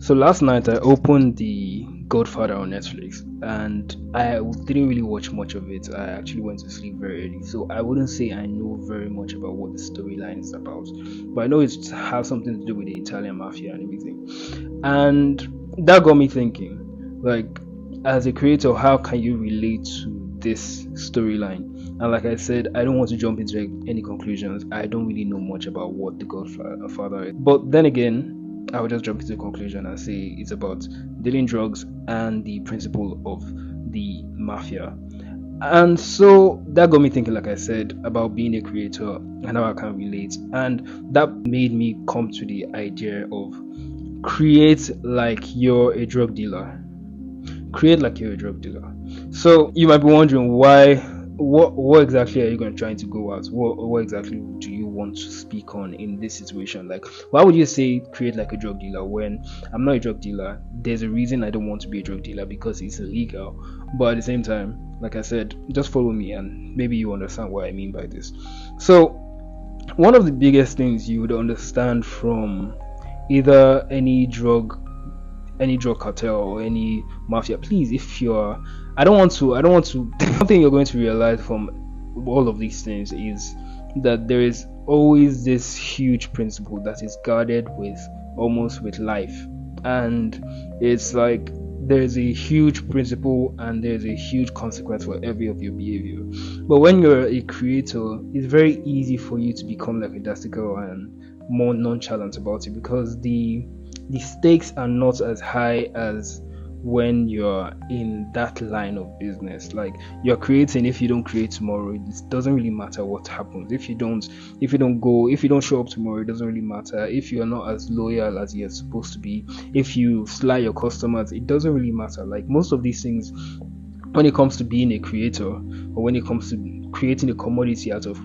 So last night I opened the Godfather on Netflix and I didn't really watch much of it. I actually went to sleep very early, so I wouldn't say I know very much about what the storyline is about. But I know it has something to do with the Italian mafia and everything. And that got me thinking, like, as a creator, how can you relate to this storyline? And like I said, I don't want to jump into any conclusions. I don't really know much about what the Godfather is. But then again, I would just jump into the conclusion and say it's about dealing drugs and the principle of the mafia. And so that got me thinking, like I said, about being a creator and how I can relate. And that made me come to the idea of create like you're a drug dealer. Create like you're a drug dealer. So you might be wondering what exactly are you going to trying to go at? What exactly do you want to speak on in this situation? Like, why would you say create like a drug dealer when I'm not a drug dealer? There's a reason I don't want to be a drug dealer, because it's illegal. But at the same time, like I said, just follow me and maybe you understand what I mean by this. So one of the biggest things you would understand from either any drug cartel or any mafia, please, if you're I don't want to something you're going to realize from all of these things is that there is always this huge principle that is guarded with almost with life. And it's like there's a huge principle and there's a huge consequence for every of your behavior. But when you're a creator, it's very easy for you to become like a dastical and more nonchalant about it, because the stakes are not as high as when you're in that line of business. Like, you're creating, if you don't create tomorrow, it doesn't really matter what happens. If you don't show up tomorrow, it doesn't really matter. If you're not as loyal as you're supposed to be, if you sly your customers, it doesn't really matter. Like, most of these things, when it comes to being a creator, or when it comes to creating a commodity out of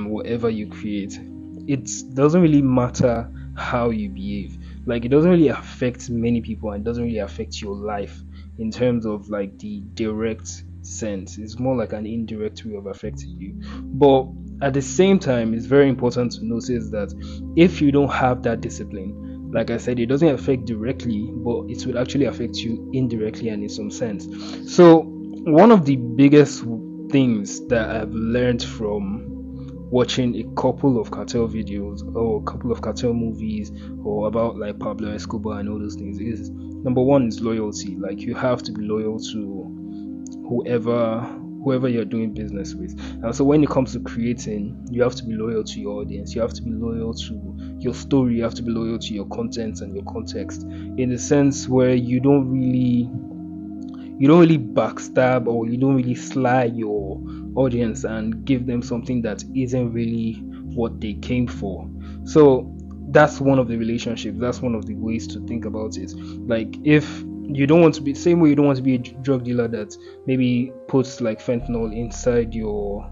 whatever you create, it doesn't really matter how you behave. Like, it doesn't really affect many people and doesn't really affect your life in terms of like the direct sense. It's more like an indirect way of affecting you. But at the same time, it's very important to notice that if you don't have that discipline, like I said, it doesn't affect directly, but it will actually affect you indirectly and in some sense. So one of the biggest things that I've learned from watching a couple of cartel videos or a couple of cartel movies or about like Pablo Escobar and all those things is, number one, is loyalty. Like, you have to be loyal to whoever you're doing business with. And so when it comes to creating, you have to be loyal to your audience, you have to be loyal to your story, you have to be loyal to your content and your context, in the sense where you don't really backstab, or you don't really sly your audience and give them something that isn't really what they came for. So that's one of the relationships, that's one of the ways to think about it. Like, if you don't want to be, same way you don't want to be a drug dealer that maybe puts like fentanyl inside your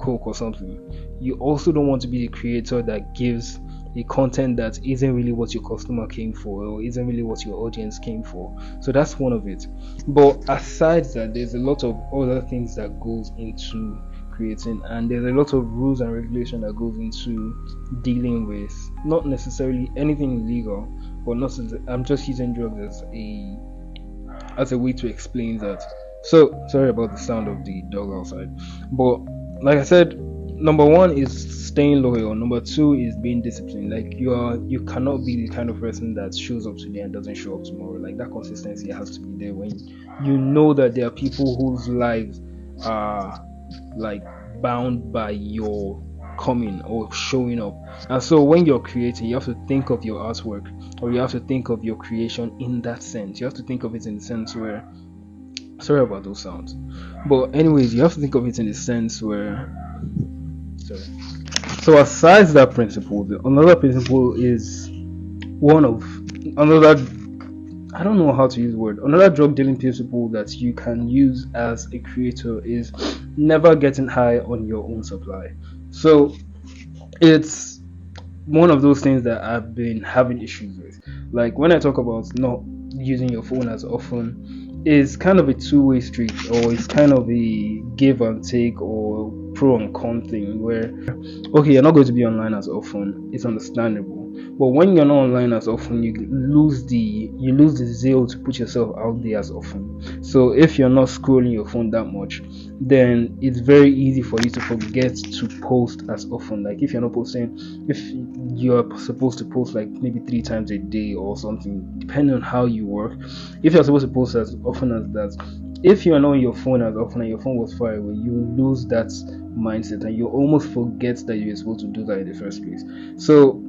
coke or something, you also don't want to be the creator that gives a content that isn't really what your customer came for, or isn't really what your audience came for. So that's one of it. But aside that, there's a lot of other things that goes into creating, and there's a lot of rules and regulation that goes into dealing with not necessarily anything illegal, but not. I'm just using drugs as a way to explain that. So sorry about the sound of the dog outside. But like I said, number one is staying loyal. Number two is being disciplined. Like, you cannot be the kind of person that shows up today and doesn't show up tomorrow. Like, that consistency has to be there when you know that there are people whose lives are like bound by your coming or showing up. And so when you're creating, you have to think of your artwork, or you have to think of your creation in that sense. You have to think of it in the sense where, sorry about those sounds, but anyways, you have to think of it in the sense where, sorry. So aside that principle, another principle is another, I don't know how to use the word, another drug dealing principle that you can use as a creator is never getting high on your own supply. So it's one of those things that I've been having issues with. Like, when I talk about not using your phone as often, is kind of a two-way street, or it's kind of a give and take or pro and con thing, where okay, you're not going to be online as often, it's understandable, But when you're not online as often, you lose the zeal to put yourself out there as often. So if you're not scrolling your phone that much, then it's very easy for you to forget to post as often. Like if you're not posting, if you're supposed to post like maybe 3 times a day or something, depending on how you work, if you're supposed to post as often as that, if you are not on your phone as often and your phone was far away, you lose that mindset and you almost forget that you're supposed to do that in the first place. So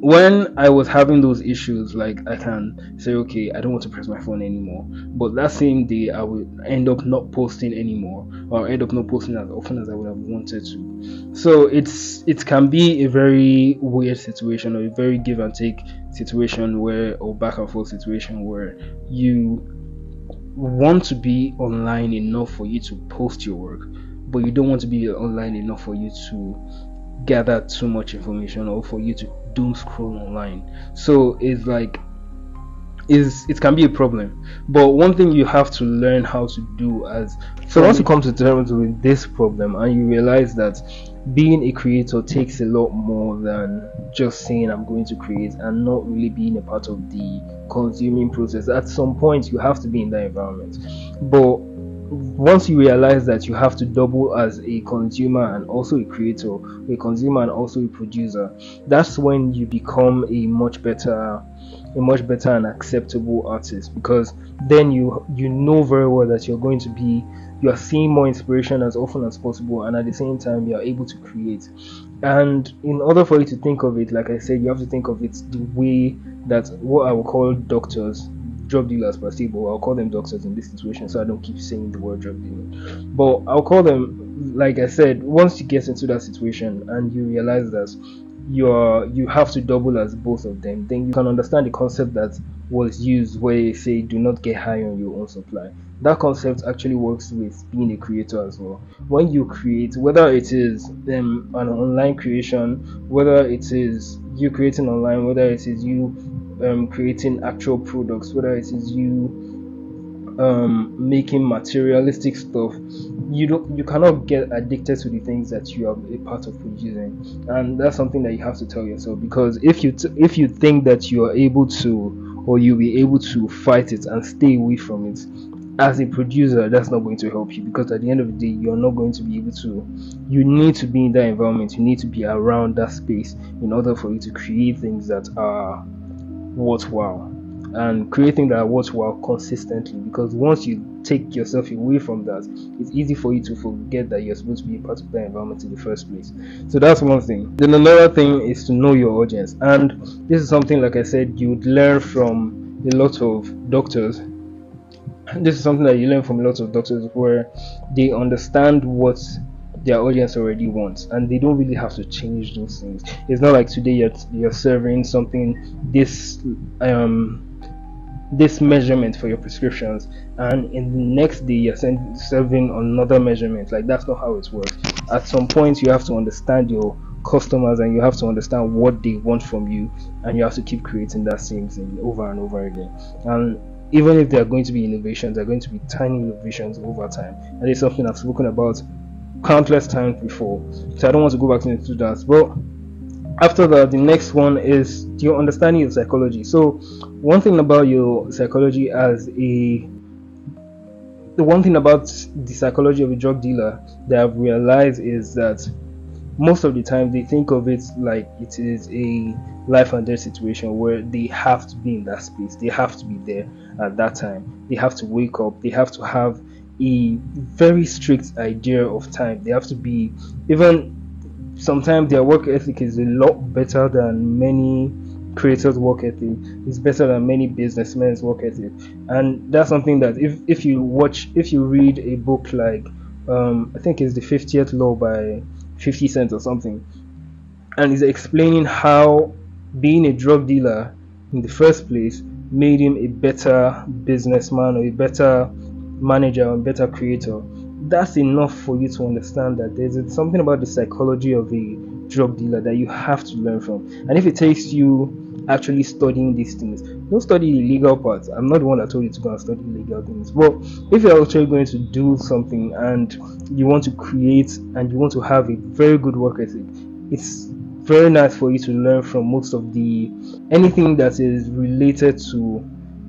when I was having those issues, like I can say, okay, I don't want to press my phone anymore. But that same day, I would end up not posting anymore, or end up not posting as often as I would have wanted to. So it can be a very weird situation, or a very give and take situation or back and forth situation where you want to be online enough for you to post your work, but you don't want to be online enough for you to gather too much information or for you to doom scroll online. So it's like it can be a problem. But one thing you have to learn how to do as so once you come to terms with this problem and you realize that being a creator takes a lot more than just saying I'm going to create and not really being a part of the consuming process. At some point you have to be in that environment. But once you realize that you have to double as a consumer and also a creator, a consumer and also a producer, that's when you become a much better and acceptable artist, because then you know very well that you are seeing more inspiration as often as possible, and at the same time you are able to create. And in order for you to think of it, like I said, you have to think of it the way that what I would call doctors, drug dealers per se, but I'll call them doctors in this situation so I don't keep saying the word drug dealing. But I'll call them, like I said, once you get into that situation and you realize that you have to double as both of them, then you can understand the concept that was used where they say do not get high on your own supply. That concept actually works with being a creator as well. When you create, whether it is an online creation, whether it is you creating online, whether it is you creating actual products, whether it is you making materialistic stuff, you cannot get addicted to the things that you are a part of producing. And that's something that you have to tell yourself, because if you think that you are able to, or you'll be able to fight it and stay away from it as a producer, that's not going to help you, because at the end of the day you're not going to be able to. You need to be in that environment, you need to be around that space in order for you to create things that are worthwhile, and creating that worthwhile consistently, because once you take yourself away from that, it's easy for you to forget that you're supposed to be a part of that environment in the first place. So that's one thing. Then another thing is to know your audience, and this is something, like I said, you would learn from a lot of doctors. This is something that you learn from a lot of doctors, where they understand what their audience already wants, and they don't really have to change those things. It's not like today you're serving something this measurement for your prescriptions, and in the next day you're serving another measurement. Like, that's not how it works. At some point you have to understand your customers, and you have to understand what they want from you, and you have to keep creating that same thing over and over again. And even if there are going to be innovations, there are going to be tiny innovations over time, and it's something I've spoken about countless times before, so I don't want to go back into that. But after that, the next one is your understanding of psychology. So one thing about your psychology the one thing about the psychology of a drug dealer that I've realized is that most of the time they think of it like it is a life and death situation, where they have to be in that space, they have to be there at that time, they have to wake up, they have to have a very strict idea of time, they have to be, even sometimes their work ethic is a lot better than many creators' work ethic. It's better than many businessmen's work ethic. And that's something that if you read a book like I think it's the 50th Law by 50 Cent or something, and he's explaining how being a drug dealer in the first place made him a better businessman, or a better manager, or a better creator. That's enough for you to understand that there's something about the psychology of a drug dealer that you have to learn from. And if it takes you actually studying these things, don't study the legal parts. I'm not the one that told you to go and study legal things. But if you're actually going to do something and you want to create and you want to have a very good work ethic, it's very nice for you to learn from most of the anything that is related to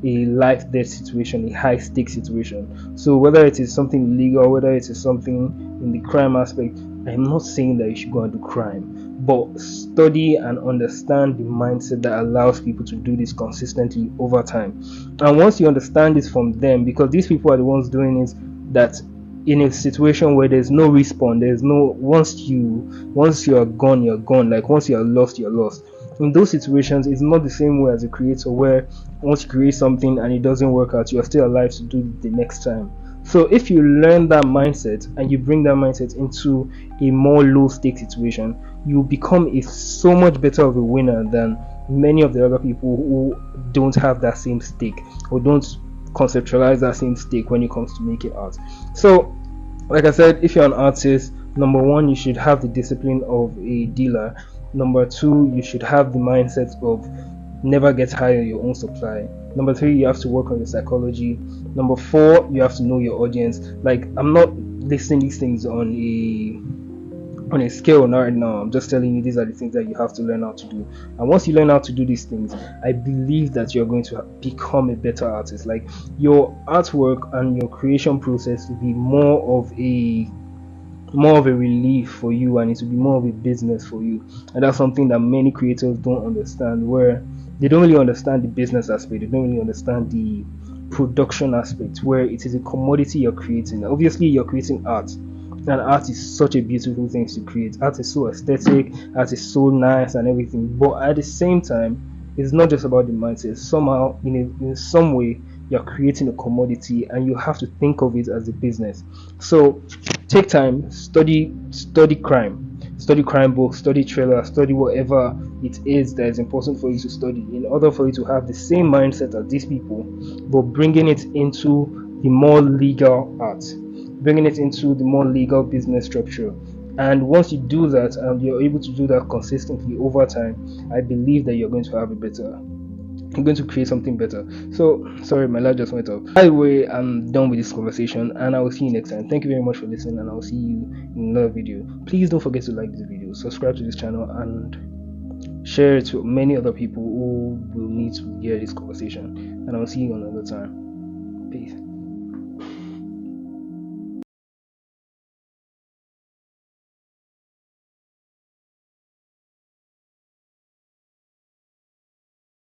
a life death situation, a high stake situation. So whether it is something illegal, whether it is something in the crime aspect, I'm not saying that you should go and do crime, but study and understand the mindset that allows people to do this consistently over time. And once you understand this from them, because these people are the ones doing it, that in a situation where there's no respawn, there's no once you are gone, you're gone. Like once you are lost, you're lost. In those situations, it's not the same way as a creator, where once you create something and it doesn't work out, you're still alive to do it the next time. So if you learn that mindset and you bring that mindset into a more low stake situation, you become so much better of a winner than many of the other people who don't have that same stake or don't conceptualize that same stake when it comes to making art. So like I said, if you're an artist, number one, you should have the discipline of a dealer. Number two, you should have the mindset of never get high on your own supply. Number three, you have to work on your psychology. Number four, you have to know your audience. Like, I'm not listing these things on a scale right now. I'm just telling you these are the things that you have to learn how to do. And once you learn how to do these things, I believe that you're going to become a better artist. Like, your artwork and your creation process will be more of a relief for you, and it will be more of a business for you. And that's something that many creators don't understand, where they don't really understand the business aspect, they don't really understand the production aspect, where it is a commodity you're creating. Obviously you're creating art, and art is such a beautiful thing to create. Art is so aesthetic, art is so nice and everything, but at the same time, it's not just about the mindset. Somehow, in some way, you're creating a commodity, and you have to think of it as a business. So take time, study crime books, study thriller, study whatever it is that is important for you to study, in order for you to have the same mindset as these people, but bringing it into the more legal art, bringing it into the more legal business structure. And once you do that, and you're able to do that consistently over time, I believe that you're going to have I'm going to create something better. So sorry, my light just went off. By the way, I'm done with this conversation, and I will see you next time. Thank you very much for listening, and I will see you in another video. Please don't forget to like this video, subscribe to this channel, and share it to many other people who will need to hear this conversation. And I will see you another time.